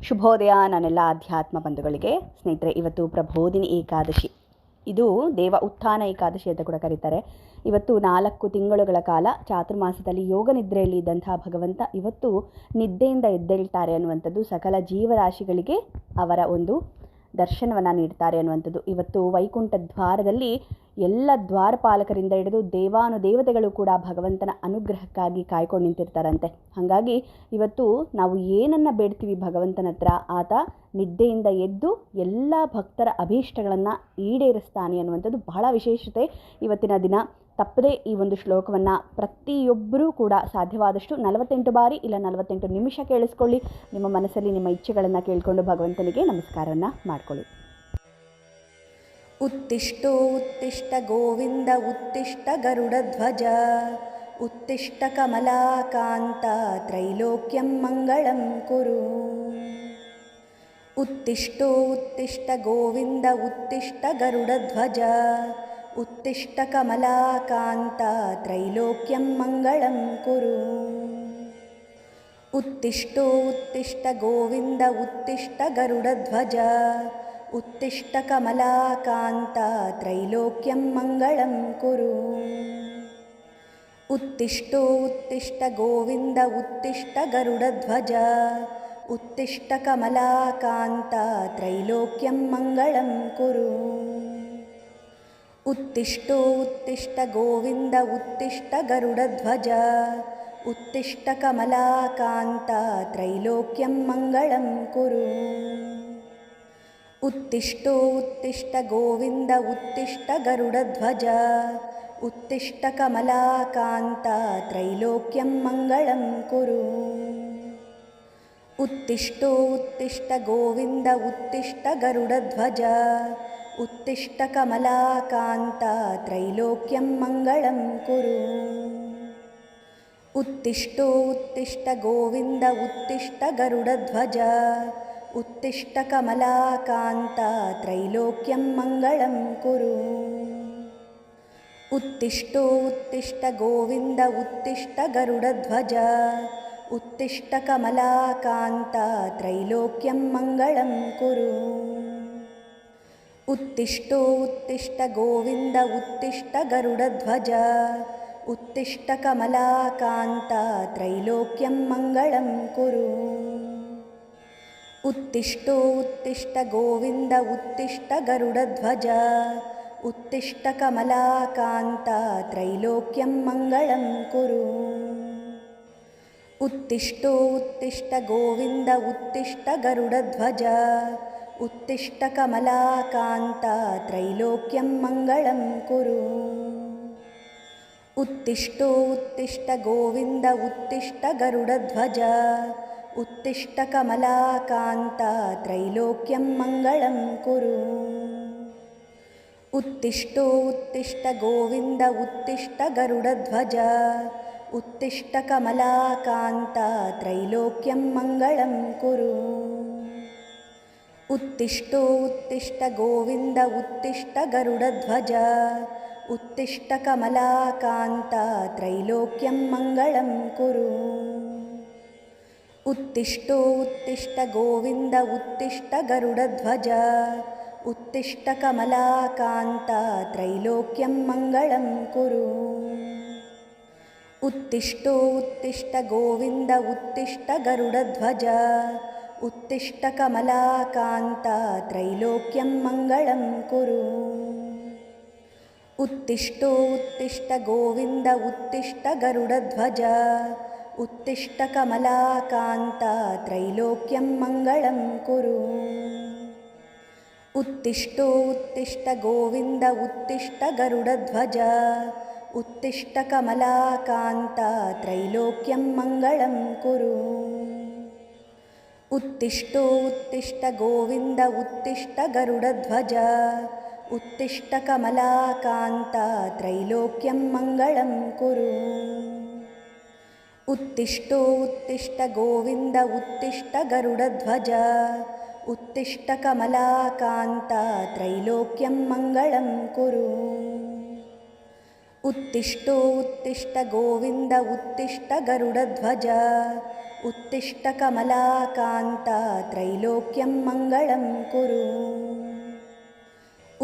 ಶುಭೋದಯ ನನ್ನೆಲ್ಲ ಅಧ್ಯಾತ್ಮ ಬಂಧುಗಳಿಗೆ. ಸ್ನೇಹಿತರೆ, ಇವತ್ತು ಪ್ರಬೋಧಿನಿ ಏಕಾದಶಿ. ಇದು ದೇವ ಉತ್ಥಾನ ಏಕಾದಶಿ ಅಂತ ಕೂಡ ಕರೀತಾರೆ. ಇವತ್ತು 4 ತಿಂಗಳುಗಳ ಕಾಲ ಚಾತುರ್ಮಾಸದಲ್ಲಿ ಯೋಗ ನಿದ್ರೆಯಲ್ಲಿ ಇದ್ದಂತಹ ಭಗವಂತ ಇವತ್ತು ನಿದ್ದೆಯಿಂದ ಎದ್ದೇಳ್ತಾರೆ ಅನ್ನುವಂಥದ್ದು, ಸಕಲ ಜೀವರಾಶಿಗಳಿಗೆ ಅವರ ಒಂದು ದರ್ಶನವನ್ನು ನೀಡ್ತಾರೆ ಅನ್ನುವಂಥದ್ದು. ಇವತ್ತು ವೈಕುಂಠ ದ್ವಾರದಲ್ಲಿ ಎಲ್ಲ ದ್ವಾರಪಾಲಕರಿಂದ ಹಿಡಿದು ದೇವಾನುದೇವತೆಗಳು ಕೂಡ ಭಗವಂತನ ಅನುಗ್ರಹಕ್ಕಾಗಿ ಕಾಯ್ಕೊಂಡು ನಿಂತಿರ್ತಾರಂತೆ. ಹಾಗಾಗಿ ಇವತ್ತು ನಾವು ಏನನ್ನು ಬೇಡ್ತೀವಿ ಭಗವಂತನ ಹತ್ರ, ಆತ ನಿದ್ದೆಯಿಂದ ಎದ್ದು ಎಲ್ಲ ಭಕ್ತರ ಅಭೀಷ್ಟಗಳನ್ನು ಈಡೇರಿಸ್ತಾನೆ ಅನ್ನುವಂಥದ್ದು ಬಹಳ ವಿಶೇಷತೆ ಇವತ್ತಿನ ದಿನ. ತಪ್ಪದೇ ಈ ಒಂದು ಶ್ಲೋಕವನ್ನು ಪ್ರತಿಯೊಬ್ಬರೂ ಕೂಡ ಸಾಧ್ಯವಾದಷ್ಟು 48 ಬಾರಿ ಇಲ್ಲ 48 ನಿಮಿಷ ಕೇಳಿಸ್ಕೊಳ್ಳಿ. ನಿಮ್ಮ ಮನಸ್ಸಲ್ಲಿ ನಿಮ್ಮ ಇಚ್ಛೆಗಳನ್ನು ಕೇಳಿಕೊಂಡು ಭಗವಂತನಿಗೆ ನಮಸ್ಕಾರವನ್ನು ಮಾಡಿಕೊಳ್ಳಿ. ಉತ್ತಿಷ್ಟೋ ಉತ್ತಿಷ್ಟ ಗೋವಿಂದ ಉತ್ತಿಷ್ಟ ಗರುಡಧ್ವಜ ಉತ್ತಿಷ್ಟ ಕಮಲಾಕಾಂತ ತ್ರೈಲೋಕ್ಯಂ ಮಂಗಳಂ ಕುರು. ಉತ್ತಿಷ್ಟೋ ಉತ್ತಿಷ್ಟ ಗೋವಿಂದ ಉತ್ತಿಷ್ಟ ಗರುಡಧ್ವಜ ಉತ್ತಿಷ್ಟ ಕಮಲಾಕಾಂತ ತ್ರೈಲೋಕ್ಯಂ ಮಂಗಳಂ ಕುರು. ಉತ್ತಿಷ್ಟೋ ಉತ್ತಿಷ್ಟ ಗೋವಿಂದ ಉತ್ತಿಷ್ಟ ಗರುಡಧ್ವಜ ಉತ್ತಿಷ್ಟ ಕಮಲಾಕಾಂತ ತ್ರೈಲೋಕ್ಯಂ ಮಂಗಳಂ ಕುರು. ಉತ್ತಿಷ್ಟೋ ಉತ್ತಿಷ್ಟ ಗೋವಿಂದ ಉತ್ತಿಷ್ಟ ಗರುಡಧ್ವಜ ಉತ್ತಿಷ್ಟ ಕಮಲಾಕಾಂತ ತ್ರೈಲೋಕ್ಯಂ ಮಂಗಳಂ ಕುರು. ಉತ್ತಿಷ್ಟೋ ಉತ್ತಿಷ್ಟ ಗೋವಿಂದ ಉತ್ತಿಷ್ಟ ಗರುಡಧ್ವಜ ಉತ್ತಿಷ್ಟ ಕಮಲಾಕಾಂತ ತ್ರೈಲೋಕ್ಯಂ ಮಂಗಳಂ ಕುರು. ಉತ್ತಿಷ್ಟೋ ಉತ್ತಿಷ್ಟ ಗೋವಿಂದ ಉತ್ತಿಷ್ಟ ಗರುಡಧ್ವಜ ಉತ್ತಿಷ್ಟ ಕಮಲಾಕಾಂತ ತ್ರೈಲೋಕ್ಯಂ ಮಂಗಳಂ ಕುರು. ಉತ್ತಿಷ್ಟೋ ಉತ್ತಿಷ್ಟ ಗೋವಿಂದ ಉತ್ತಿಷ್ಟ ಗರುಡಧ್ವಜ ಉತ್ತಿಷ್ಟ ಕಮಲಾಕಾಂತ ತ್ರೈಲೋಕ್ಯಂ ಮಂಗಳಂ ಕುರು. ಉತ್ತಿಷ್ಟೋ ಉತ್ತಿಷ್ಟ ಗೋವಿಂದ ಉತ್ತಿಷ್ಟ ಗರುಡಧ್ವಜ ಉತ್ತಿಷ್ಟ ಕಮಲಾಕಾಂತ ತ್ರೈಲೋಕ್ಯಂ ಮಂಗಳಂ ಕುರು. ಉತ್ತಿಷ್ಟೋ ಉತ್ತಿಷ್ಟ ಗೋವಿಂದ ಉತ್ತಿಷ್ಟ ಗರುಡಧ್ವಜ ಉತ್ತಿಷ್ಟ ಕಮಲಾಕಾಂತ ತ್ರೈಲೋಕ್ಯಂ ಮಂಗಳಂ ಕುರು. ಉತ್ತಿಷ್ಟೋ ಉತ್ತಿಷ್ಟ ಗೋವಿಂದ ಉತ್ತಿಷ್ಟ ಗರುಡಧ್ವಜ ಉತ್ತಿಷ್ಟ ಕಮಲಾಕಾಂತ ತ್ರೈಲೋಕ್ಯಂ ಮಂಗಳಂ ಕುರು. ಉತ್ತಿಷ್ಟೋ ಉತ್ತಿಷ್ಟ ಗೋವಿಂದ ಉತ್ತಿಷ್ಟ ಗರುಡಧ್ವಜ ಉತ್ತಿಷ್ಟ ಕಮಲಾಕಾಂತ ತ್ರೈಲೋಕ್ಯಂ ಮಂಗಳಂ ಕುರು. ಉತ್ತಿಷ್ಟೋ ಉತ್ತಿಷ್ಟ ಗೋವಿಂದ ಉತ್ತಿಷ್ಟ ಗರುಡಧ್ವಜ ಉತ್ತಿಷ್ಟ ಕಮಲಾಕಾಂತ ತ್ರೈಲೋಕ್ಯಂ ಮಂಗಳಂ ಕುರು. ಉತ್ತಿಷ್ಟೋ ಉತ್ತಿಷ್ಟ ಗೋವಿಂದ ಉತ್ತಿಷ್ಟ ಗರುಡಧ್ವಜ ಉತ್ತಿಷ್ಟ ಕಮಲಾಕಾಂತ ತ್ರೈಲೋಕ್ಯಂ ಮಂಗಳಂ ಕುರು. ಉತ್ತಿಷ್ಟೋ ಉತ್ತಿಷ್ಟ ಗೋವಿಂದ ಉತ್ತಿಷ್ಟ ಗರುಡಧ್ವಜ ಉತ್ತಿಷ್ಟ ಕಮಲಾಕಾಂತ ತ್ರೈಲೋಕ್ಯಂ ಮಂಗಳಂ ಕುರು. ಉತ್ತಿಷ್ಟೋ ಉತ್ತಿಷ್ಟ ಗೋವಿಂದ ಉತ್ತಿಷ್ಟ ಗರುಡಧ್ವಜ ಉತ್ತಿಷ್ಟ ಕಮಲಾಕಾಂತ ತ್ರೈಲೋಕ್ಯಂ ಮಂಗಳಂ ಕುರು. ಉತ್ತಿಷ್ಟೋ ಉತ್ತಿಷ್ಟ ಗೋವಿಂದ ಉತ್ತಿಷ್ಟ ಗರುಡಧ್ವಜ ಉತ್ತಿಷ್ಟ ಕಮಲಾಕಾಂತ ತ್ರೈಲೋಕ್ಯಂ ಮಂಗಳಂ ಕುರು. ಉತ್ತಿಷ್ಟೋ ಉತ್ತಿಷ್ಟ ಗೋವಿಂದ ಉತ್ತಿಷ್ಟ ಗರುಡಧ್ವಜ ಉತ್ತಿಷ್ಟ ಕಮಲಾಕಾಂತ ತ್ರೈಲೋಕ್ಯಂ ಮಂಗಳಂ ಕುರು. ಉತ್ತಿಷ್ಟೋ ಉತ್ತಿಷ್ಟ ಗೋವಿಂದ ಉತ್ತಿಷ್ಟ ಗರುಡಧ್ವಜ ಉತ್ತಿಷ್ಟ ಕಮಲಾಕಾಂತ ತ್ರೈಲೋಕ್ಯಂ ಮಂಗಳಂ ಕುರು. ಉತ್ತಿಷ್ಟೋ ಉತ್ತಿಷ್ಟ ಗೋವಿಂದ ಉತ್ತಿಷ್ಟ ಗರುಡಧ್ವಜ ಉತ್ತಿಷ್ಟ ಕಮಲಾಕಾಂತ ತ್ರೈಲೋಕ್ಯಂ ಮಂಗಳಂ ಕುರು. ಉತ್ತಿಷ್ಟೋ ಉತ್ತಿಷ್ಟ ಗೋವಿಂದ ಉತ್ತಿಷ್ಟ ಗರುಡಧ್ವಜ ಉತ್ತಿಷ್ಟ ಕಮಲಾಕಾಂತ ತ್ರೈಲೋಕ್ಯಂ ಮಂಗಳಂ ಕುರು. ಉತ್ತಿಷ್ಟೋ ಉತ್ತಿಷ್ಟ ಗೋವಿಂದ ಉತ್ತಿಷ್ಟ ಗರುಡಧ್ವಜ ಉತ್ತಿಷ್ಟ ಕಮಲಾಕಾಂತ ತ್ರೈಲೋಕ್ಯಂ ಮಂಗಳಂ ಕುರು. ಉತ್ತಿಷ್ಟೋ ಉತ್ತಿಷ್ಟ ಗೋವಿಂದ ಉತ್ತಿಷ್ಟ ಗರುಡಧ್ವಜ उत्तिष्ठ कमलाकान्ता त्रैलोक्यं मङ्गलं कुरु।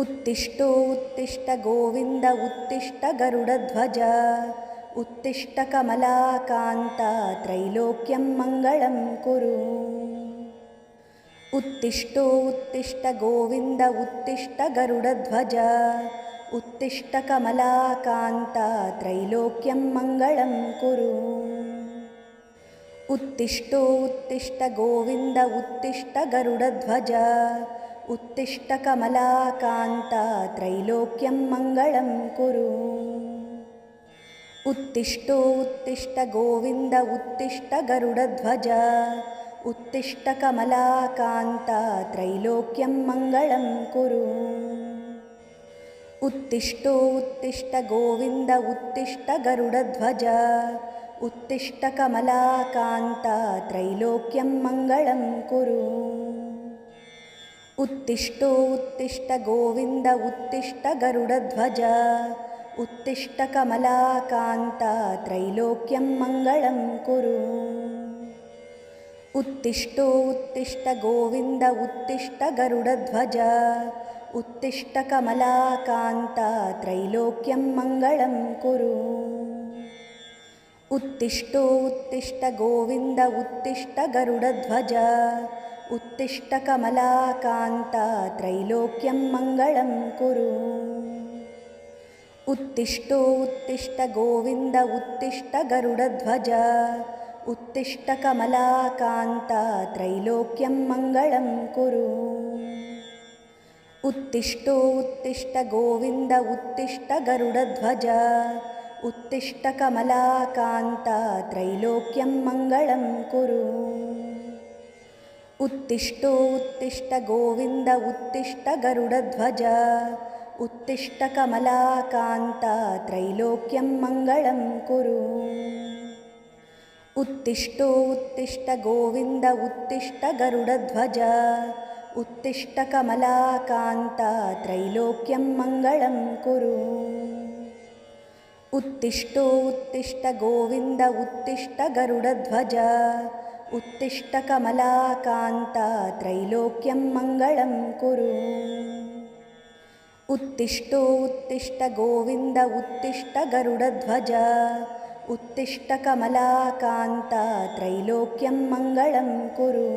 उत्तिष्ठ गोविन्द उत्तिष्ठ गरुडध्वज उत्तिष्ठ कमलाकान्ता त्रैलोक्यं मङ्गलं कुरु। उत्तिष्ठ गोविन्द उत्तिष्ठ गरुडध्वज उत्तिष्ठ कमलाकान्ता त्रैलोक्यं मङ्गलं कुरु। उत्तिष्ठ गोविन्द उत्तिष्ठ गरुडध्वज उत्तिष्ठ कमलाकान्ता त्रैलोक्यं मङ्गलं कुरु। उत्तिष्ठ गोविन्द उत्तिष्ठ गरुडध्वज उत्तिष्ठ कमलाकान्ता त्रैलोक्यं मङ्गलं कुरु। उत्तिष्ठ गोविन्द उत्तिष्ठ गरुडध्वज उत्तिष्ठ कमलाकान्ता त्रैलोक्यं मङ्गलं कुरु। उत्तिष्ठ गोविन्द उत्तिष्ठ गरुडध्वज उत्तिष्ठ कमलाकान्ता त्रैलोक्यं मङ्गलं कुरु। उत्तिष्ठ गोविन्द उत्तिष्ठ गरुडध्वज उत्तिष्ठ कमलाकान्ता त्रैलोक्यं मङ्गलं कुरु। उत्तिष्ठ गोविन्द उत्तिष्ठ गरुडध्वज उत्तिष्ठ कमलाकान्ता त्रैलोक्यं मङ्गलं कुरु। उत्तिष्ठ गोविन्द उत्तिष्ठ गरुडध्वज उत्तिष्ठ कमलाकान्ता त्रैलोक्यं मङ्गलं कुरु। उत्तिष्ठ गोविन्द उत्तिष्ठ गरुडध्वज उत्तिष्ठ कमलाकान्ता त्रैलोक्यं मङ्गलं कुरु। उत्तिष्ठ गोविन्द उत्तिष्ठ गरुडध्वज उत्तिष्ठ कमलाकान्ता त्रैलोक्यं मङ्गलं कुरु। उत्तिष्ठ गोविन्द उत्तिष्ठ गरुडध्वज उत्तिष्ठ कमलाकान्ता त्रैलोक्यं मङ्गलं कुरु। उत्तिष्ठ गोविन्द उत्तिष्ठ गरुडध्वज उत्तिष्ठ कमलाकान्ता त्रैलोक्यं मङ्गलं कुरु। उत्तिष्ठ गोविन्द उत्तिष्ठ गरुडध्वज उत्तिष्ठ कमलाकान्ता त्रैलोक्यं मङ्गलं कुरु।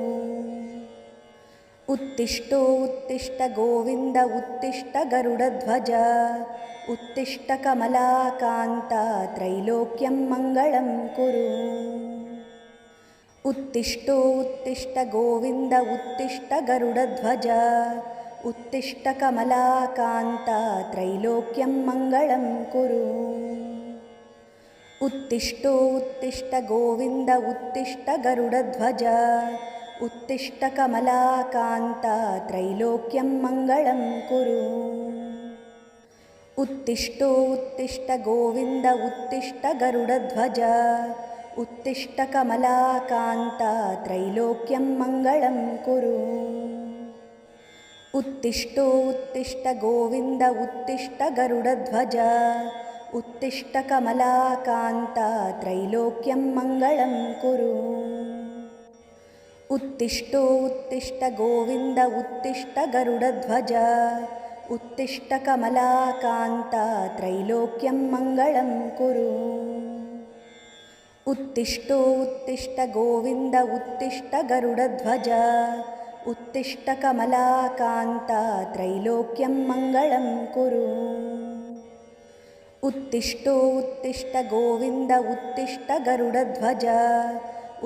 उत्तिष्ठ गोविन्द उत्तिष्ठ गरुडध्वज उत्तिष्ठ कमलाकान्ता त्रैलोक्यं मङ्गलं कुरु। उत्तिष्ठ गोविन्द उत्तिष्ठ गरुडध्वज उत्तिष्ठ कमलाकान्ता त्रैलोक्यं मङ्गलं कुरु। उत्तिष्ठ गोविन्द उत्तिष्ठ गरुडध्वज उत्तिष्ठ कमलाकान्ता त्रैलोक्यं मङ्गलं कुरु। उत्तिष्ठ गोविन्द उत्तिष्ठ गरुडध्वज उत्तिष्ठ कमलाकान्ता त्रैलोक्यं मङ्गलं कुरु। उत्तिष्ठ गोविन्द उत्तिष्ठ गरुडध्वज उत्तिष्ठ कमलाकान्ता त्रैलोक्यं मङ्गलं कुरु। उत्तिष्ठ गोविन्द उत्तिष्ठ गरुडध्वज उत्तिष्ठ कमलाकान्ता त्रैलोक्यं मङ्गलं कुरु। उत्तिष्ठ गोविन्द उत्तिष्ठ गरुडध्वज उत्तिष्ठ कमलाकान्ता त्रैलोक्यं मङ्गलं कुरु। उत्तिष्ठ गोविन्द उत्तिष्ठ गरुडध्वज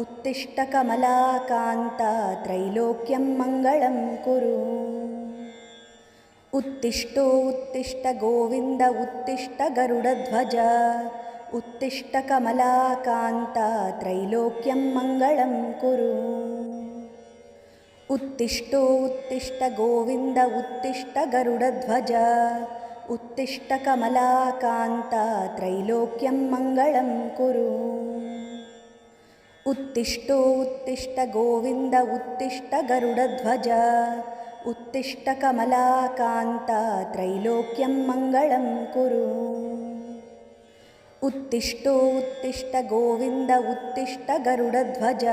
उत्तिष्ठ कमलाकान्ता त्रैलोक्यं मङ्गलं कुरु। उत्तिष्ठ गोविन्द उत्तिष्ठ गरुडध्वज उत्तिष्ठ कमलाकान्ता त्रैलोक्यं मङ्गलं कुरु। उत्तिष्ठ गोविन्द उत्तिष्ठ गरुडध्वज उत्तिष्ठ कमलाकान्ता त्रैलोक्यं मङ्गलं कुरु। उत्तिष्ठ गोविन्द उत्तिष्ठ गरुडध्वज उत्तिष्ठ कमलाकान्ता त्रैलोक्यं मङ्गलं कुरु। उत्तिष्ठो उत्तिष्ठ गोविन्द उत्तिष्ठ गरुडध्वज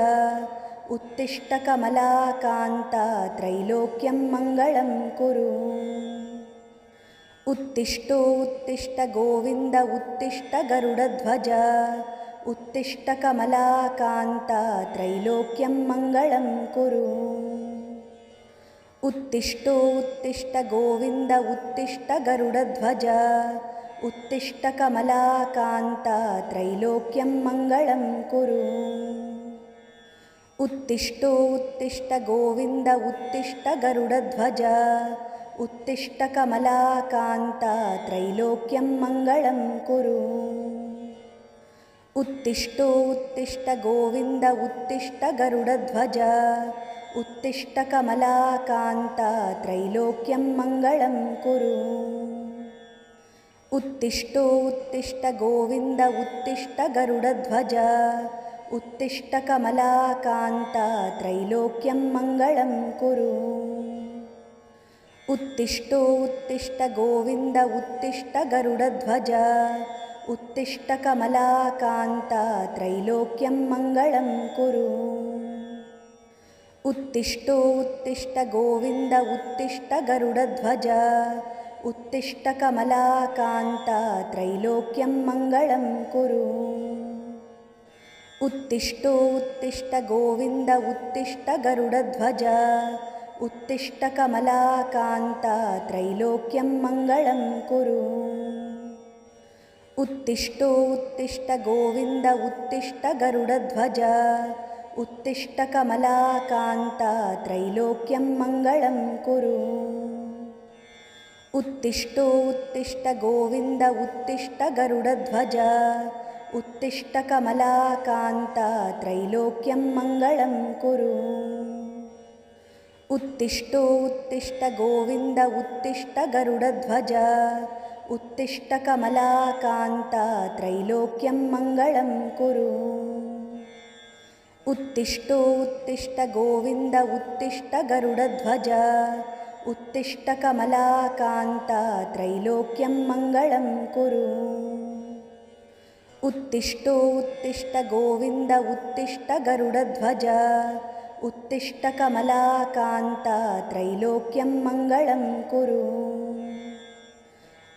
उत्तिष्ठ कमलाकान्ता त्रैलोक्यं मङ्गलं कुरु। उत्तिष्ठो उत्तिष्ठ गोविन्द उत्तिष्ठ गरुडध्वज उत्तिष्ठ कमलाकान्ता त्रैलोक्यं मङ्गलं कुरु। उत्तिष्ठो उत्तिष्ठ गोविन्द उत्तिष्ठ गरुडध्वज उत्तिष्ठ कमलाकान्ता त्रैलोक्यं मङ्गलं कुरु। उत्तिष्ठो उत्तिष्ठ गोविन्द उत्तिष्ठ गरुडध्वज उत्तिष्ठ कमलाकान्ता त्रैलोक्यं मङ्गलं कुरु। उत्तिष्ठो उत्तिष्ठ गोविन्द उत्तिष्ठ गरुडध्वज उत्तिष्ठ कमलाकान्ता त्रैलोक्यं मङ्गलं कुरु। उत्तिष्ठो उत्तिष्ठ गोविन्द उत्तिष्ठ गरुडध्वज उत्तिष्ठ कमलाकान्ता त्रैलोक्यं मङ्गलं कुरु। उत्तिष्ठो उत्तिष्ठ गोविन्द उत्तिष्ठ गरुडध्वज उत्तिष्ठ कमलाकान्ता त्रैलोक्यं मङ्गलं कुरु। उत्तिष्ठो उत्तिष्ठ गोविन्द उत्तिष्ठ गरुडध्वज उत्तिष्ठ कमलाकान्ता त्रैलोक्यं मङ्गलं कुरु। उत्तिष्ठो उत्तिष्ठ गोविन्द उत्तिष्ठ गरुडध्वज उत्तिष्ठ कमलाकान्ता त्रैलोक्यं मङ्गलं कुरु। उत्तिष्ठो उत्तिष्ठ गोविन्द उत्तिष्ठ गरुडध्वज उत्तिष्ठ कमलाकान्ता त्रैलोक्यं मङ्गलं कुरु। उत्तिष्ठो उत्तिष्ठ गोविन्द उत्तिष्ठ गरुडध्वज उत्तिष्ठ कमलाकान्ता त्रैलोक्यं मङ्गलं कुरु। उत्तिष्ठो उत्तिष्ठ गोविन्द उत्तिष्ठ गरुडध्वज उत्तिष्ठ कमलाकान्ता त्रैलोक्यं मङ्गलं कुरु। उत्तिष्ठो उत्तिष्ठ गोविन्द उत्तिष्ठ गरुडध्वज उत्तिष्ठ कमलाकान्ता त्रैलोक्यं मङ्गलं कुरु। उत्तिष्ठो उत्तिष्ठ गोविन्द उत्तिष्ठ गरुडध्वज उत्तिष्ठ कमलाकान्ता त्रैलोक्यं मङ्गलं कुरु।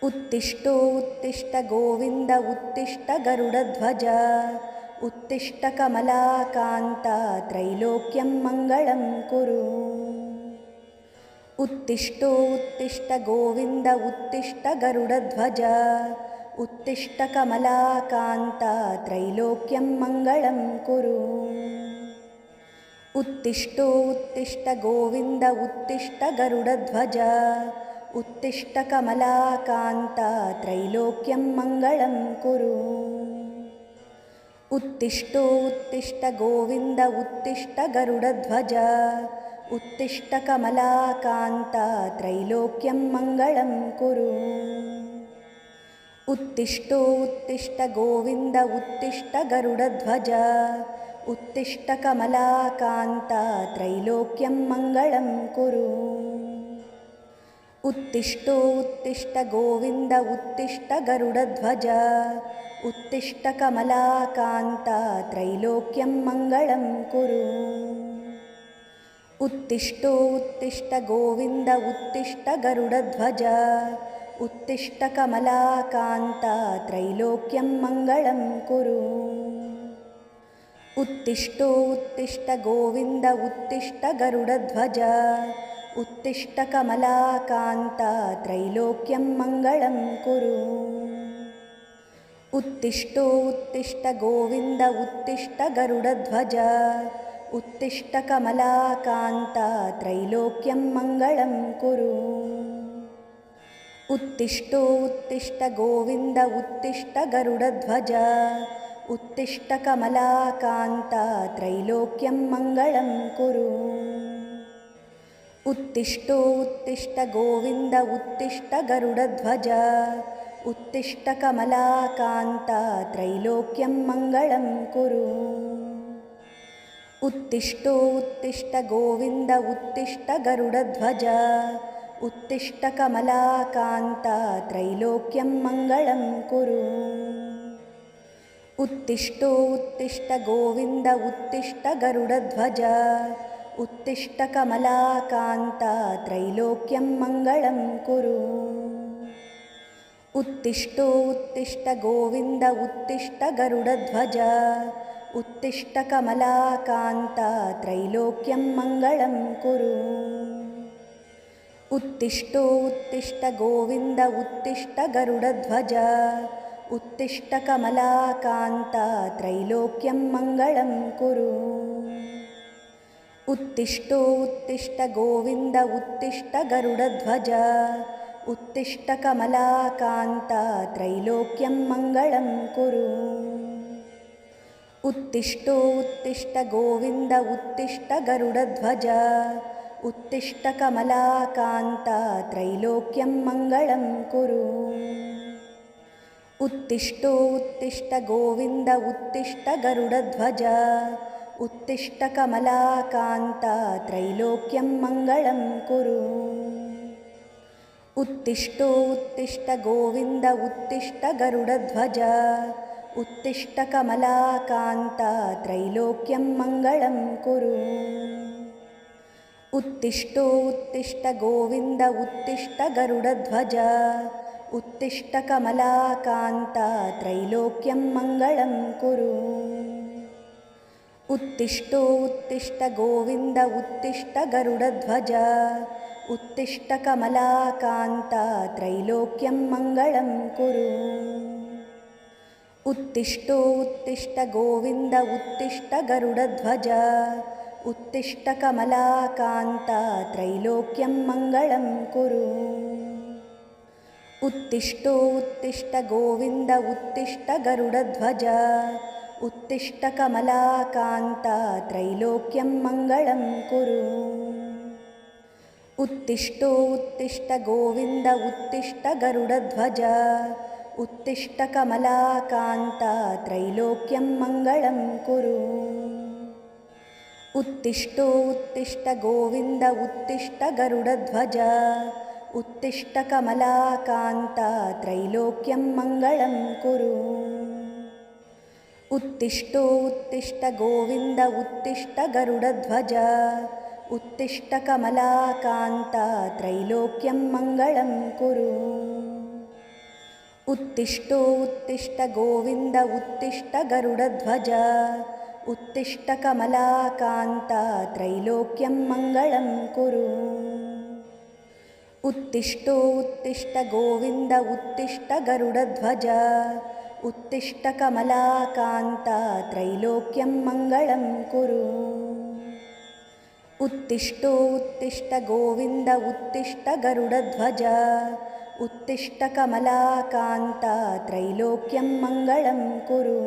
उत्तिष्ठो उत्तिष्ठ गोविन्द उत्तिष्ठ गरुडध्वज उत्तिष्ठ कमलाकान्ता त्रैलोक्यं मङ्गलं कुरु। उत्तिष्ठो उत्तिष्ठ गोविन्द उत्तिष्ठ गरुडध्वज उत्तिष्ठ कमलाकान्ता त्रैलोक्यं मङ्गलं कुरु। उत्तिष्ठो उत्तिष्ठ गोविन्द उत्तिष्ठ गरुडध्वज उत्तिष्ठ कमलाकान्ता त्रैलोक्यं मङ्गलं कुरु। उत्तिष्ठो उत्तिष्ठ गोविन्द उत्तिष्ठ गरुडध्वज उत्तिष्ठ कमलाकान्ता त्रैलोक्यं मङ्गलं कुरु। उत्तिष्ठो उत्तिष्ठ गोविन्द उत्तिष्ठ गरुडध्वज उत्तिष्ठ कमलाकान्ता त्रैलोक्यं मङ्गलं कुरु। उत्तिष्ठो उत्तिष्ठ गोविन्द उत्तिष्ठ गरुडध्वज उत्तिष्ठ कमलाकान्ता त्रैलोक्यं मङ्गलं कुरु। उत्तिष्ठो उत्तिष्ठ गोविन्द उत्तिष्ठ गरुडध्वज उत्तिष्ठ कमलाकान्ता त्रैलोक्यं मङ्गलं कुरु। उत्तिष्ठो उत्तिष्ठ गोविन्द उत्तिष्ठ गरुडध्वज उत्तिष्ठ कमलाकान्ता त्रैलोक्यं मङ्गलं कुरु। उत्तिष्ठो उत्तिष्ठ गोविन्द उत्तिष्ठ गरुडध्वज उत्तिष्ठ कमलाकान्ता त्रैलोक्यं मङ्गलं कुरु। उत्तिष्ठो उत्तिष्ठ गोविन्द उत्तिष्ठ गरुडध्वज उत्तिष्ठ कमलाकान्ता त्रैलोक्यं मङ्गलं कुरु। उत्तिष्ठो उत्तिष्ठ गोविन्द उत्तिष्ठ गरुडध्वज उत्तिष्ठ कमलाकान्ता त्रैलोक्यं मङ्गलं कुरु। उत्तिष्ठो उत्तिष्ठ गोविन्द उत्तिष्ठ गरुडध्वज उत्तिष्ठ कमलाकान्ता त्रैलोक्यं मङ्गलं कुरु। उत्तिष्ठो उत्तिष्ठ गोविन्द उत्तिष्ठ गरुडध्वज उत्तिष्ठ कमलाकान्ता त्रैलोक्यं मङ्गलं कुरु। उत्तिष्ठो उत्तिष्ठ गोविन्द उत्तिष्ठ गरुडध्वज उत्तिष्ठ कमलाकान्ता त्रैलोक्यं मङ्गलं कुरु। उत्तिष्ठो उत्तिष्ठ गोविन्द उत्तिष्ठ गरुडध्वज उत्तिष्ठ कमलाकान्ता त्रैलोक्यं मङ्गलं कुरु। उत्तिष्ठो उत्तिष्ठ गोविन्द उत्तिष्ठ गरुडध्वज उत्तिष्ठ कमलाकान्ता त्रैलोक्यं मङ्गलं कुरु। उत्तिष्ठो उत्तिष्ठ गोविन्द उत्तिष्ठ गरुडध्वज उत्तिष्ठ कमलाकान्ता त्रैलोक्यं मङ्गलं कुरु। उत्तिष्ठो उत्तिष्ठ गोविन्द उत्तिष्ठ गरुडध्वज उत्तिष्ठ कमलाकान्ता त्रैलोक्यं मङ्गलं कुरु। उत्तिष्ठो उत्तिष्ठ गोविन्द उत्तिष्ठ गरुडध्वज उत्तिष्ठ कमलाकान्ता त्रैलोक्यं मङ्गलं कुरु। उत्तिष्ठो उत्तिष्ठ गोविन्द उत्तिष्ठ गरुडध्वज उत्तिष्ठ कमलाकान्ता त्रैलोक्यं मङ्गलं कुरु। उत्तिष्ठो उत्तिष्ठ गोविन्द उत्तिष्ठ गरुडध्वज उत्तिष्ठ कमलाकान्ता त्रैलोक्यं मङ्गलं कुरु। उत्तिष्ठो उत्तिष्ठ गोविन्द उत्तिष्ठ गरुडध्वज उत्तिष्ठ कमलाकान्ता त्रैलोक्यं मङ्गलं कुरु। उत्तिष्ठो उत्तिष्ठ गोविन्द उत्तिष्ठ गरुडध्वज उत्तिष्ठ कमलाकान्ता त्रैलोक्यं मङ्गलं कुरु। उत्तिष्ठो उत्तिष्ठ गोविन्द उत्तिष्ठ गरुडध्वज उत्तिष्ठ कमलाकान्ता त्रैलोक्यं मङ्गलं कुरु। उत्तिष्ठो उत्तिष्ठ गोविन्द उत्तिष्ठ गरुडध्वज उत्तिष्ठ कमलाकान्ता त्रैलोक्यं मङ्गलं कुरु। उत्तिष्ठो उत्तिष्ठ गोविन्द उत्तिष्ठ गरुडध्वज उत्तिष्ठ कमलाकान्ता त्रैलोक्यं मङ्गलं कुरु। उत्तिष्ठो उत्तिष्ठ गोविन्द उत्तिष्ठ गरुडध्वज उत्तिष्ठ कमलाकान्ता त्रैलोक्यं मङ्गलं कुरु। उत्तिष्ठो उत्तिष्ठ गोविन्द उत्तिष्ठ गरुडध्वज उत्तिष्ठ कमलाकान्ता त्रैलोक्यं मङ्गलं कुरु। उत्तिष्ठो उत्तिष्ठ गोविन्द उत्तिष्ठ गरुडध्वज उत्तिष्ठ कमलाकान्ता त्रैलोक्यं मङ्गलं कुरु।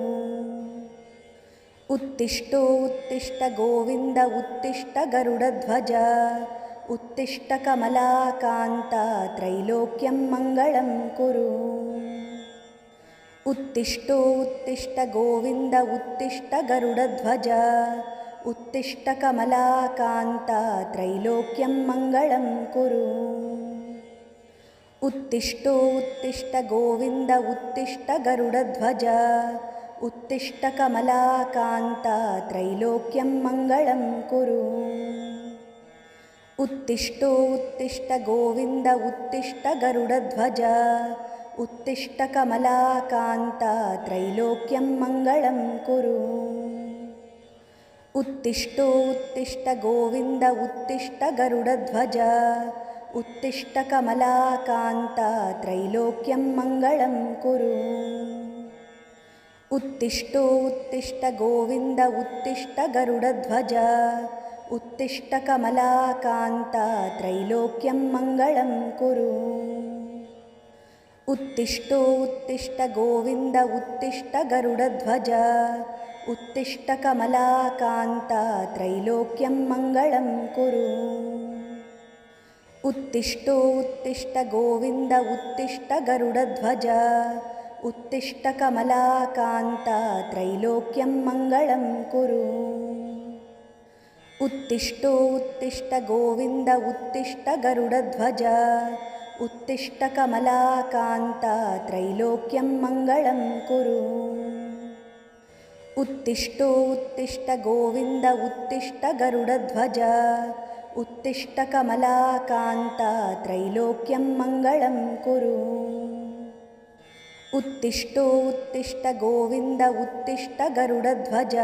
उत्तिष्ठो उत्तिष्ठ गोविन्द उत्तिष्ठ गरुडध्वज उत्तिष्ठ कमलाकान्ता त्रैलोक्यं मङ्गलं कुरु। उत्तिष्ठो उत्तिष्ठ गोविन्द उत्तिष्ठ गरुडध्वज उत्तिष्ठ कमलाकान्ता त्रैलोक्यं मङ्गलं कुरु। उत्तिष्ठो उत्तिष्ठ गोविन्द उत्तिष्ठ गरुडध्वज उत्तिष्ठ कमलाकान्ता त्रैलोक्यं मङ्गलं कुरु। उत्तिष्ठो उत्तिष्ठ गोविन्द उत्तिष्ठ गरुडध्वज उत्तिष्ठ कमलाकान्ता त्रैलोक्यं मङ्गलं कुरु। उत्तिष्ठो उत्तिष्ठ गोविन्द उत्तिष्ठ गरुडध्वज उत्तिष्ठ कमलाकान्ता त्रैलोक्यं मङ्गलं कुरु। उत्तिष्ठो उत्तिष्ठ गोविन्द उत्तिष्ठ गरुडध्वज उत्तिष्ठ कमलाकान्ता त्रैलोक्यं मङ्गलं कुरु। उत्तिष्ठो उत्तिष्ठ गोविन्द उत्तिष्ठ गरुडध्वज उत्तिष्ठ कमलाकान्ता त्रैलोक्यं मङ्गलं कुरु। उत्तिष्ठो उत्तिष्ठ गोविन्द उत्तिष्ठ गरुडध्वज उत्तिष्ठ कमलाकान्ता त्रैलोक्यं मङ्गलं कुरु। उत्तिष्ठो उत्तिष्ठ गोविन्द उत्तिष्ठ गरुडध्वज उत्तिष्ठ कमलाकान्ता त्रैलोक्यं मङ्गलं कुरु। उत्तिष्ठो उत्तिष्ठ गोविन्द उत्तिष्ठ गरुडध्वज उत्तिष्ठ कमलाकान्ता त्रैलोक्यं मङ्गलं कुरु। उत्तिष्ठो उत्तिष्ठ गोविन्द उत्तिष्ठ गरुडध्वज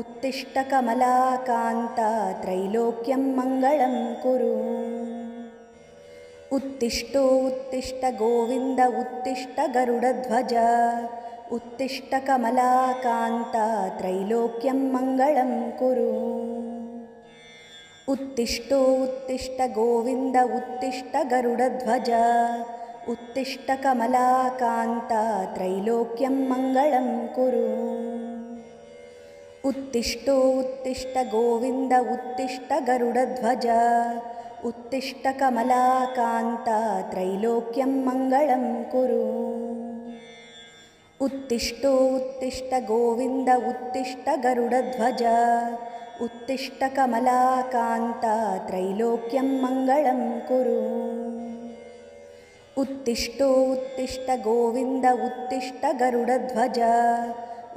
उत्तिष्ठ कमलाकान्ता त्रैलोक्यं मङ्गलं कुरु। उत्तिष्ठो उत्तिष्ठ गोविन्द उत्तिष्ठ गरुडध्वज उत्तिष्ठ कमलाकान्ता त्रैलोक्यं मङ्गलं कुरु। उत्तिष्ठो उत्तिष्ठ गोविन्द उत्तिष्ठ गरुडध्वज उत्तिष्ठ कमलाकान्ता त्रैलोक्यं मङ्गलं कुरु। उत्तिष्ठो उत्तिष्ठ गोविन्द उत्तिष्ठ गरुडध्वज उत्तिष्ठ कमलाकान्ता त्रैलोक्यं मङ्गलं कुरु। उत्तिष्ठो उत्तिष्ठ गोविन्द उत्तिष्ठ गरुडध्वज उत्तिष्ठ कमलाकान्ता त्रैलोक्यं मङ्गलं कुरु। उत्तिष्ठो उत्तिष्ठ गोविन्द उत्तिष्ठ गरुडध्वज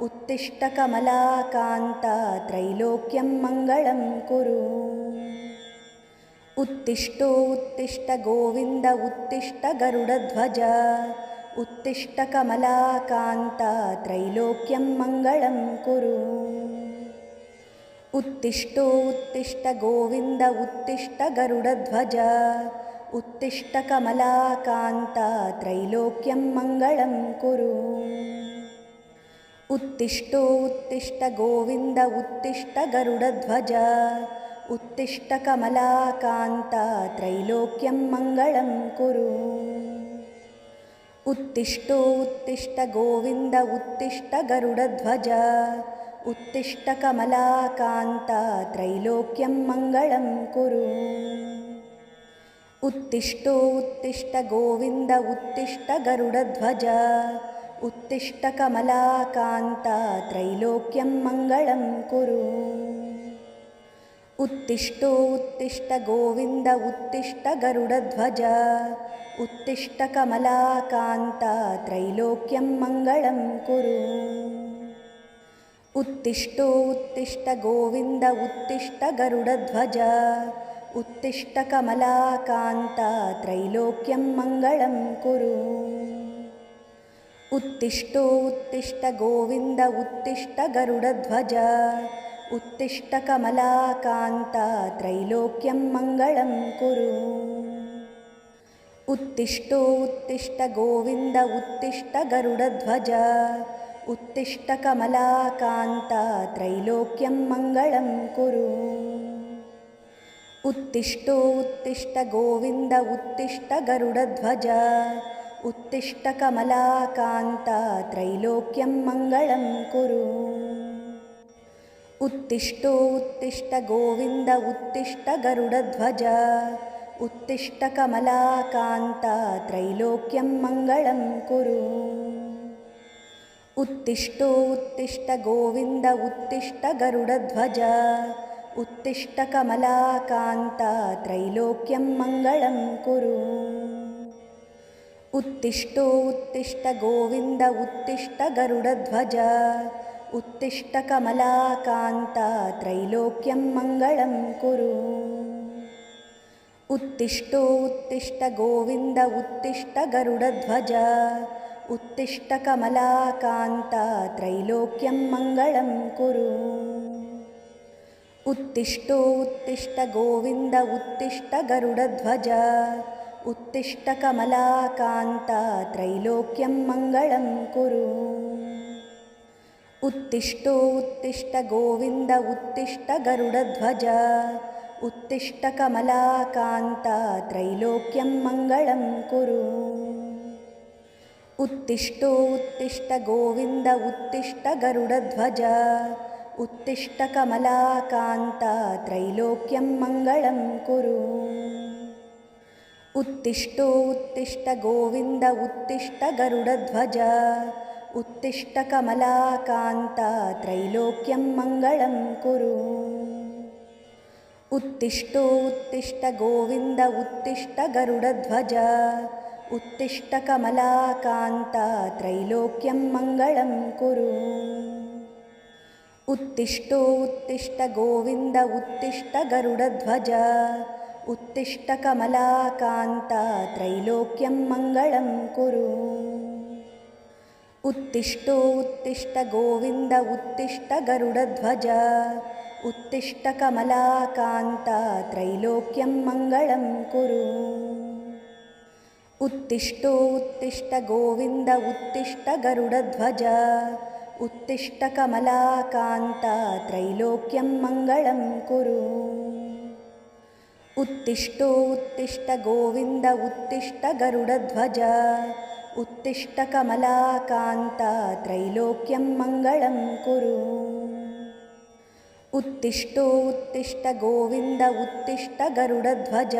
उत्तिष्ठ कमलाकान्ता त्रैलोक्यं मङ्गलं कुरु। उत्तिष्ठो उत्तिष्ठ गोविन्द उत्तिष्ठ गरुडध्वज उत्तिष्ठ कमलाकान्ता त्रैलोक्यं मङ्गलं कुरु। उत्तिष्ठो उत्तिष्ठ गोविन्द उत्तिष्ठ गरुडध्वज उत्तिष्ठ कमलाकान्ता त्रैलोक्यं मङ्गलं कुरु। उत्तिष्ठो उत्तिष्ठ गोविन्द उत्तिष्ठ गरुडध्वज उत्तिष्ठ कमलाकान्ता त्रैलोक्यं मङ्गलं कुरु। उत्तिष्ठो उत्तिष्ठ गोविन्द उत्तिष्ठ गरुडध्वज उत्तिष्ठ कमलाकान्ता त्रैलोक्यं मङ्गलं कुरु। उत्तिष्ठो उत्तिष्ठ गोविन्द उत्तिष्ठ गरुडध्वज उत्तिष्ठ कमलाकान्ता त्रैलोक्यं मङ्गलं कुरु। उत्तिष्ठो उत्तिष्ठ गोविन्द उत्तिष्ठ गरुडध्वज उत्तिष्ठ कमलाकान्ता त्रैलोक्यं मङ्गलं कुरु। उत्तिष्ठो उत्तिष्ठ गोविन्द उत्तिष्ठ गरुडध्वज उत्तिष्ठ कमलाकान्ता त्रैलोक्यं मङ्गलं कुरु। उत्तिष्ठो उत्तिष्ठ गोविन्द उत्तिष्ठ गरुडध्वज उत्तिष्ठ कमलाकान्ता त्रैलोक्यं मङ्गलं कुरु। उत्तिष्ठो उत्तिष्ठ गोविन्द उत्तिष्ठ गरुडध्वज उत्तिष्ठ कमलाकान्ता त्रैलोक्यं मङ्गलं कुरु। उत्तिष्ठो उत्तिष्ठ गोविन्द उत्तिष्ठ गरुडध्वज उत्तिष्ठ कमलाकान्ता त्रैलोक्यं मङ्गलं कुरु। उत्तिष्ठो उत्तिष्ठ गोविन्द उत्तिष्ठ गरुडध्वज उत्तिष्ठ कमलाकान्ता त्रैलोक्यं मङ्गलं कुरु। उत्तिष्ठो उत्तिष्ठ गोविन्द उत्तिष्ठ गरुडध्वज उत्तिष्ठ कमलाकान्ता त्रैलोक्यं मङ्गलं कुरु। उत्तिष्ठो उत्तिष्ठ गोविन्द उत्तिष्ठ गरुडध्वज उत्तिष्ठ कमलाकान्ता त्रैलोक्यं मङ्गलं कुरु। उत्तिष्ठो उत्तिष्ठ गोविन्द उत्तिष्ठ गरुडध्वज उत्तिष्ठ कमलाकान्ता त्रैलोक्यं मङ्गलं कुरु। उत्तिष्ठो उत्तिष्ठ गोविन्द उत्तिष्ठ गरुडध्वज उत्तिष्ठ कमलाकान्ता त्रैलोक्यं मङ्गलं कुरु। उत्तिष्ठो उत्तिष्ठ गोविन्द उत्तिष्ठ गरुडध्वज उत्तिष्ठ कमलाकान्ता त्रैलोक्यं मङ्गलं कुरु। उत्तिष्ठो उत्तिष्ठ गोविन्द उत्तिष्ठ गरुडध्वज उत्तिष्ठ कमलाकान्ता त्रैलोक्यं मङ्गलं कुरु। उत्तिष्ठो उत्तिष्ठ गोविन्द उत्तिष्ठ गरुडध्वज उत्तिष्ठ कमलाकान्ता त्रैलोक्यं मङ्गलं कुरु। उत्तिष्ठो उत्तिष्ठ गोविन्द उत्तिष्ठ गरुडध्वज उत्तिष्ठ कमलाकान्ता त्रैलोक्यं मङ्गलं कुरु। उत्तिष्ठ गोविन्द उत्तिष्ठ गरुडध्वज उत्तिष्ठ कमलाकान्ता त्रैलोक्यं मङ्गलं कुरु। उत्तिष्ठ गोविन्द उत्तिष्ठ गरुडध्वज उत्तिष्ठ कमलाकान्ता त्रैलोक्यं मङ्गलं कुरु। उत्तिष्ठ गोविन्द उत्तिष्ठ गरुडध्वज उत्तिष्ठ कमलाकान्ता त्रैलोक्यं मङ्गलं कुरु। उत्तिष्ठ गोविन्द उत्तिष्ठ गरुडध्वज उत्तिष्ठ कमलाकान्ता त्रैलोक्यं मङ्गलं कुरु। उत्तिष्ठ गोविन्द उत्तिष्ठ गरुडध्वज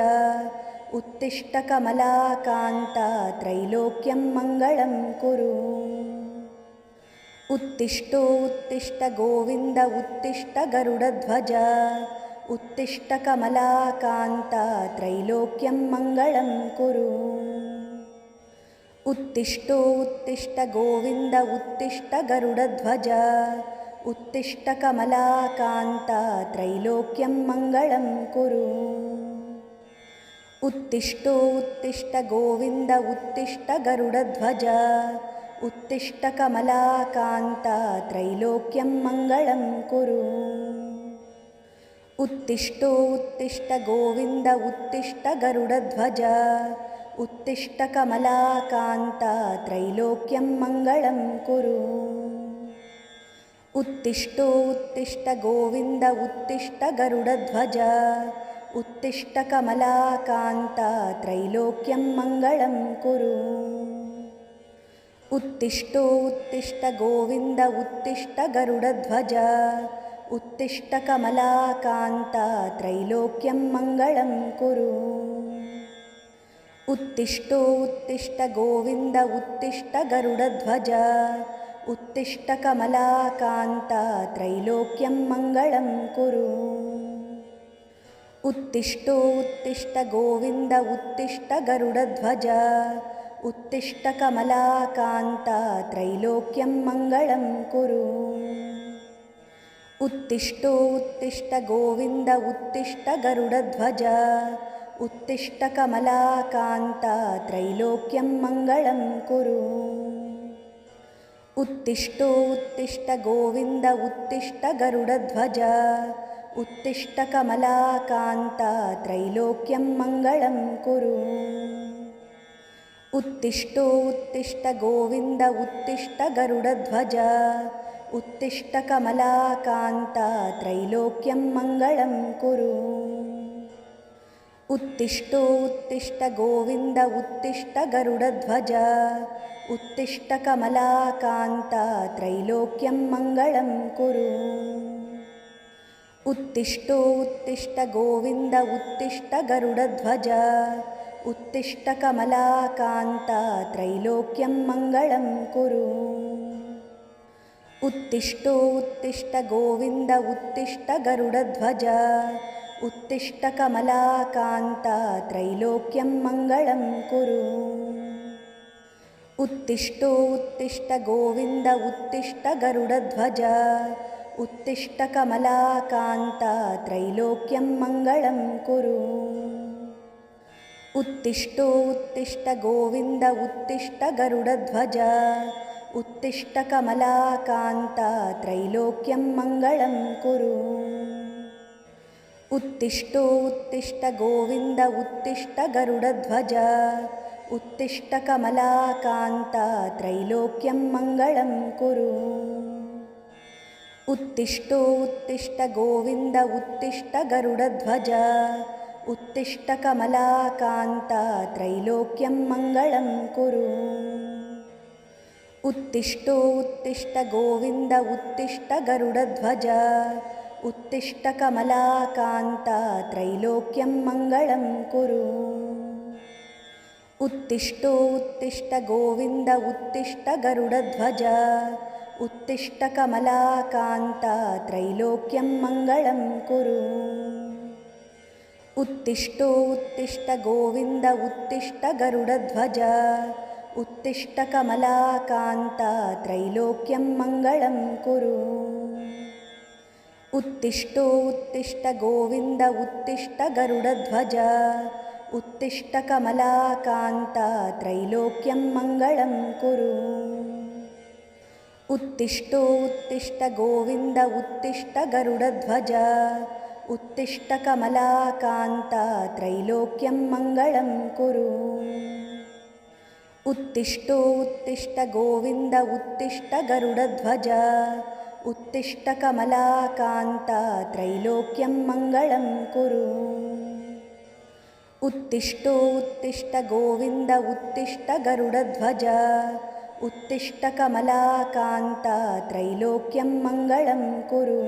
उत्तिष्ठ कमलाकान्ता त्रैलोक्यं मङ्गलं कुरु। उत्तिष्ठ गोविन्द उत्तिष्ठ गरुडध्वज उत्तिष्ठ कमलाकान्ता त्रैलोक्यं मङ्गलं कुरु। उत्तिष्ठ गोविन्द उत्तिष्ठ गरुडध्वज उत्तिष्ठ कमलाकान्ता त्रैलोक्यं मङ्गलं कुरु। उत्तिष्ठ गोविन्द उत्तिष्ठ गरुडध्वज उत्तिष्ठ कमलाकान्ता त्रैलोक्यं मङ्गलं कुरु। उत्तिष्ठ गोविन्द उत्तिष्ठ गरुडध्वज उत्तिष्ठ कमलाकान्ता त्रैलोक्यं मङ्गलं कुरु। उत्तिष्ठ गोविन्द उत्तिष्ठ गरुडध्वज उत्तिष्ठ कमलाकान्ता त्रैलोक्यं मङ्गलं कुरु। उत्तिष्ठ गोविन्द उत्तिष्ठ गरुडध्वज उत्तिष्ठ कमलाकान्ता त्रैलोक्यं मङ्गलं कुरु। उत्तिष्ठ गोविन्द उत्तिष्ठ गरुडध्वज उत्तिष्ठ कमलाकान्ता त्रैलोक्यं मङ्गलं कुरु। उत्तिष्ठ गोविन्द उत्तिष्ठ गरुडध्वज उत्तिष्ठ कमलाकान्ता त्रैलोक्यं मङ्गलं कुरु। उत्तिष्ठ गोविन्द उत्तिष्ठ गरुडध्वज उत्तिष्ठ कमलाकान्ता त्रैलोक्यं मङ्गलं कुरु। उत्तिष्ठ गोविन्द उत्तिष्ठ गरुडध्वज उत्तिष्ठ कमलाकान्ता त्रैलोक्यं मङ्गलं कुरु। उत्तिष्ठ गोविन्द उत्तिष्ठ गरुडध्वज उत्तिष्ठ कमलाकान्ता त्रैलोक्यं मङ्गलं कुरु। उत्तिष्ठ गोविन्द उत्तिष्ठ गरुडध्वज उत्तिष्ठ कमलाकान्ता त्रैलोक्यं मङ्गलं कुरु। उत्तिष्ठ गोविन्द उत्तिष्ठ गरुडध्वज उत्तिष्ठ कमलाकान्ता त्रैलोक्यं मङ्गलं कुरु। उत्तिष्ठ गोविन्द उत्तिष्ठ गरुडध्वज उत्तिष्ठ कमलाकान्ता त्रैलोक्यं मङ्गलं कुरु। उत्तिष्ठ गोविन्द उत्तिष्ठ गरुडध्वज उत्तिष्ठ कमलाकान्ता त्रैलोक्यं मङ्गलं कुरु। उत्तिष्ठ गोविन्द उत्तिष्ठ गरुडध्वज उत्तिष्ठ कमलाकान्ता त्रैलोक्यं मङ्गलं कुरु। उत्तिष्ठ गोविन्द उत्तिष्ठ गरुडध्वज उत्तिष्ठ कमलाकान्ता त्रैलोक्यं मङ्गलं कुरु। उत्तिष्ठ गोविन्द उत्तिष्ठ गरुडध्वज उत्तिष्ठ कमलाकान्ता त्रैलोक्यं मङ्गलं कुरु। उत्तिष्ठ गोविन्द उत्तिष्ठ गरुडध्वज उत्तिष्ठ कमलाकान्ता त्रैलोक्यं मङ्गलं कुरु। उत्तिष्ठ गोविन्द उत्तिष्ठ गरुडध्वज उत्तिष्ठ कमलाकान्ता त्रैलोक्यं मङ्गलं कुरु। उत्तिष्ठ गोविन्द उत्तिष्ठ गरुडध्वज उत्तिष्ठ कमलाकान्ता त्रैलोक्यं मङ्गलं कुरु। उत्तिष्ठो उत्तिष्ठ गोविन्द उत्तिष्ठ गरुडध्वज उत्तिष्ठ कमलाकान्ता त्रैलोक्यं मङ्गलं कुरु। उत्तिष्ठो उत्तिष्ठ गोविन्द उत्तिष्ठ गरुडध्वज उत्तिष्ठ कमलाकान्ता त्रैलोक्यं मङ्गलं कुरु। उत्तिष्ठो उत्तिष्ठ गोविन्द उत्तिष्ठ गरुडध्वज उत्तिष्ठ कमलाकान्ता त्रैलोक्यं मङ्गलं कुरु। उत्तिष्ठो उत्तिष्ठ गोविन्द उत्तिष्ठ गरुडध्वज उत्तिष्ठ कमलाकान्ता त्रैलोक्यं मङ्गलं कुरु।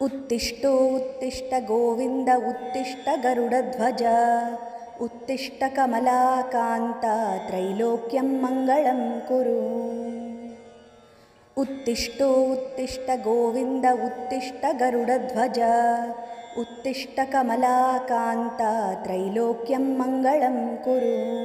उत्तिष्ठो उत्तिष्ठ गोविन्द उत्तिष्ठ गरुडध्वज उत्तिष्ठ कमलाकान्ता त्रैलोक्यं मङ्गलं कुरु। उत्तिष्ठो उत्तिष्ठ गोविन्द उत्तिष्ठ गरुडध्वज उत्तिष्ठ कमलाकान्ता त्रैलोक्यं मङ्गलं कुरु।